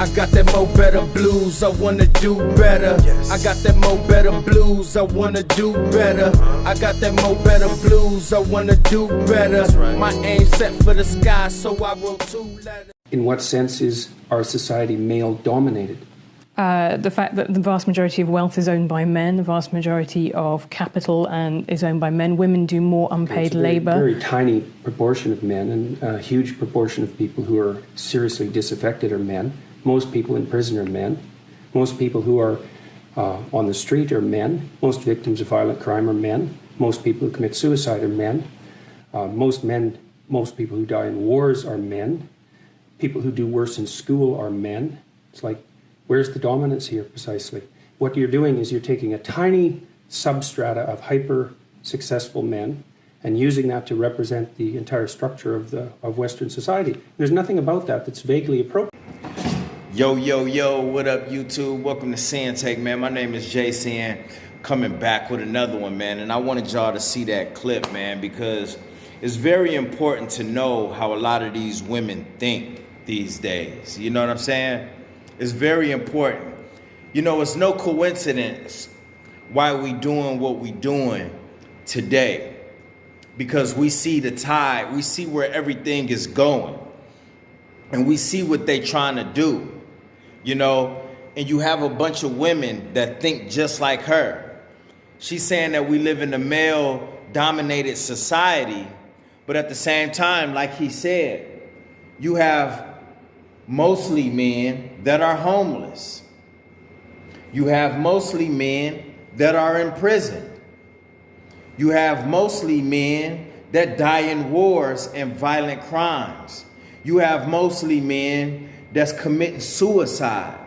I got that mo better blues, I wanna do better. I got that mo better blues, I wanna do better. I got that mo better blues, I wanna do better. My aim set for the sky, so I wrote 2 letters. In what sense is our society male-dominated? The fact that the vast majority of wealth is owned by men, the vast majority of capital is owned by men. Women do more unpaid labour. Very tiny proportion of men, and a huge proportion of people who are seriously disaffected are men. Most people in prison are men. Most people who are on the street are men. Most victims of violent crime are men. Most people who commit suicide are men. Most people who die in wars are men. People who do worse in school are men. It's like, where's the dominance here precisely? What you're doing is you're taking a tiny substrata of hyper-successful men and using that to represent the entire structure of Western society. There's nothing about that that's vaguely appropriate. Yo, yo, yo, what up, YouTube? Welcome to Sinn-Take, man. My name is Jason, coming back with another one, man. And I wanted y'all to see that clip, man, because it's very important to know how a lot of these women think these days. You know what I'm saying? It's very important. You know, it's no coincidence why we doing what we doing today. Because we see the tide, we see where everything is going. And we see what they trying to do. You know, and you have a bunch of women that think just like her. She's saying that we live in a male-dominated society, but at the same time, like he said, you have mostly men that are homeless. You have mostly men that are in prison. You have mostly men that die in wars and violent crimes. You have mostly men that's committing suicide.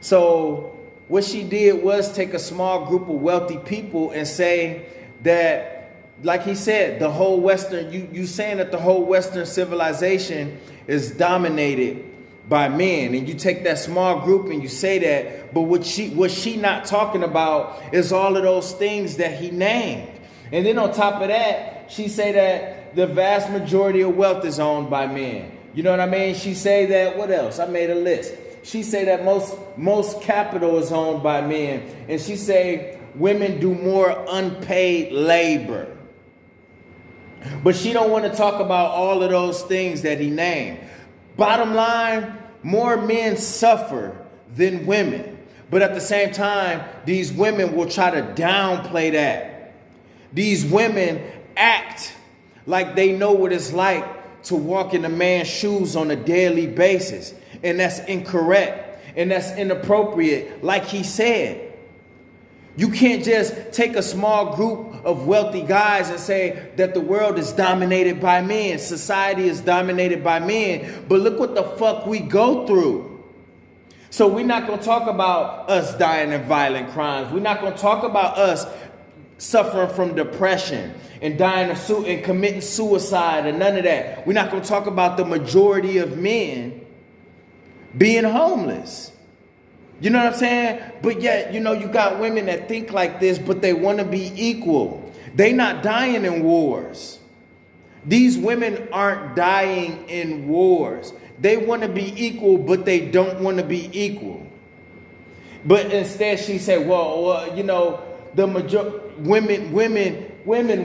So what she did was take a small group of wealthy people and say that, like he said, the whole Western, you saying that the whole Western civilization is dominated by men, and you take that small group and you say that, but what she not talking about is all of those things that he named. And then on top of that, she say that the vast majority of wealth is owned by men. You know what I mean? She say that, what else? I made a list. She say that most capital is owned by men, and she say women do more unpaid labor. But she don't want to talk about all of those things that he named. Bottom line, more men suffer than women. But at the same time, these women will try to downplay that. These women act like they know what it's like to walk in a man's shoes on a daily basis. And that's incorrect. And that's inappropriate, like he said. You can't just take a small group of wealthy guys and say that the world is dominated by men. Society is dominated by men. But look what the fuck we go through. So we're not going to talk about us dying in violent crimes. We're not going to talk about us suffering from depression and dying of and committing suicide and none of that. We're not going to talk about the majority of men being homeless. You know what I'm saying? But yet, you know, you got women that think like this, but they want to be equal. They not dying in wars. These women aren't dying in wars. They want to be equal, but they don't want to be equal. But instead she said, well, you know, the women,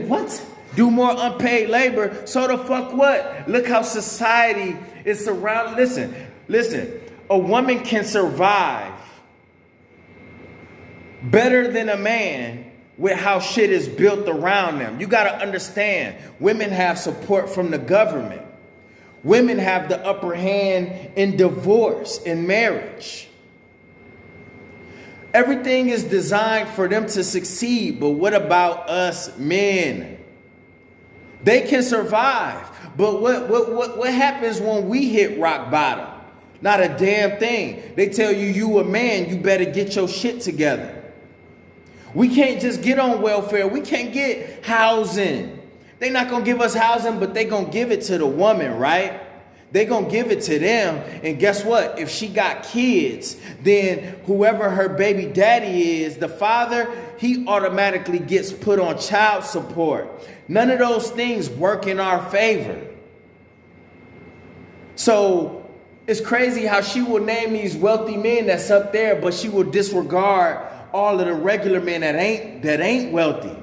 what? Do more unpaid labor. So the fuck what? Look how society is surrounded. Listen, a woman can survive better than a man with how shit is built around them. You got to understand, women have support from the government. Women have the upper hand in divorce, in marriage. Everything is designed for them to succeed, but what about us men? They can survive, but what happens when we hit rock bottom? Not a damn thing. They tell you a man, you better get your shit together. We can't just get on welfare. We can't get housing. They're not going to give us housing, but they're going to give it to the woman, right? They're going to give it to them. And guess what? If she got kids, then whoever her baby daddy is, the father, he automatically gets put on child support. None of those things work in our favor. So It's crazy how she will name these wealthy men that's up there, but she will disregard all of the regular men that ain't wealthy,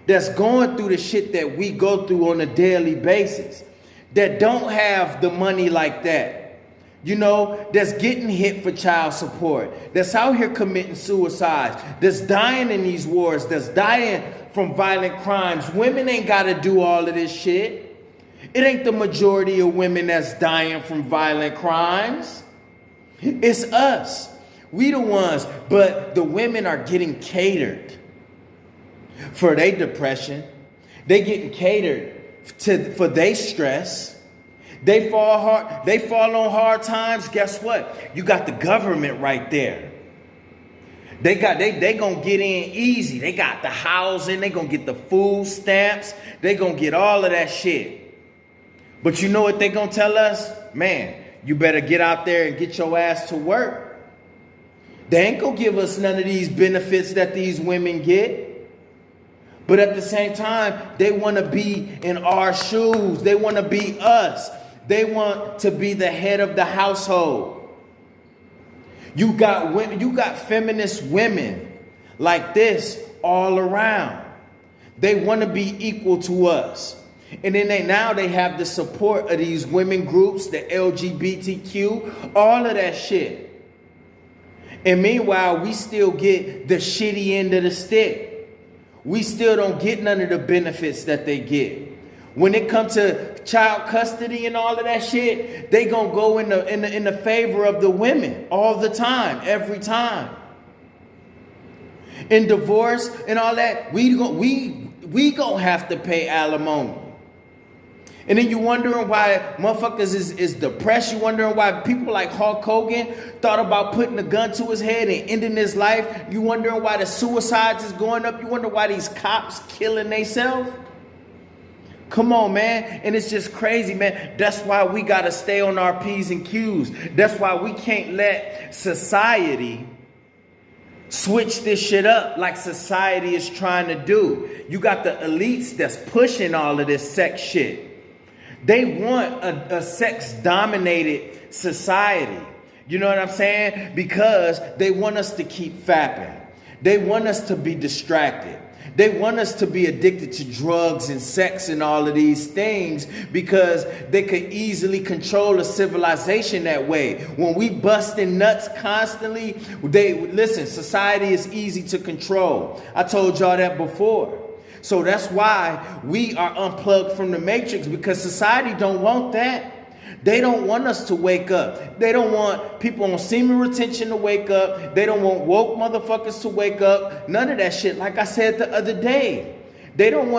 that's going through the shit that we go through on a daily basis, that don't have the money like that, you know, that's getting hit for child support, that's out here committing suicides, that's dying in these wars, that's dying from violent crimes. Women ain't got to do all of this shit. It ain't the majority of women that's dying from violent crimes. It's us. We the ones, but the women are getting catered for their depression. They getting catered for their stress. They fall on hard times. Guess what? You got the government right there. They gonna get in easy. They got the housing. They gonna get the food stamps. They gonna get all of that shit. But you know what they gonna tell us? Man, you better get out there and get your ass to work. They ain't gonna give us none of these benefits that these women get. But at the same time, they want to be in our shoes. They want to be us. They want to be the head of the household. You got women, you got feminist women like this all around. They want to be equal to us. And then they have the support of these women groups, the LGBTQ, all of that shit. And meanwhile, we still get the shitty end of the stick. We still don't get none of the benefits that they get. When it comes to child custody and all of that shit, they gonna go in the favor of the women all the time, every time. In divorce and all that, we gonna have to pay alimony. And then you wondering why motherfuckers is depressed. You wondering why people like Hulk Hogan thought about putting a gun to his head and ending his life. You wondering why the suicides is going up. You wonder why these cops killing themselves. Come on, man. And it's just crazy, man. That's why we got to stay on our P's and Q's. That's why we can't let society switch this shit up like society is trying to do. You got the elites that's pushing all of this sex shit. They want a sex-dominated society. You know what I'm saying? Because they want us to keep fapping. They want us to be distracted. They want us to be addicted to drugs and sex and all of these things because they could easily control a civilization that way. When we busting nuts constantly, society is easy to control. I told y'all that before. So that's why we are unplugged from the matrix, because society don't want that. They don't want us to wake up. They don't want people on semen retention to wake up. They don't want woke motherfuckers to wake up. None of that shit. Like I said the other day, they don't want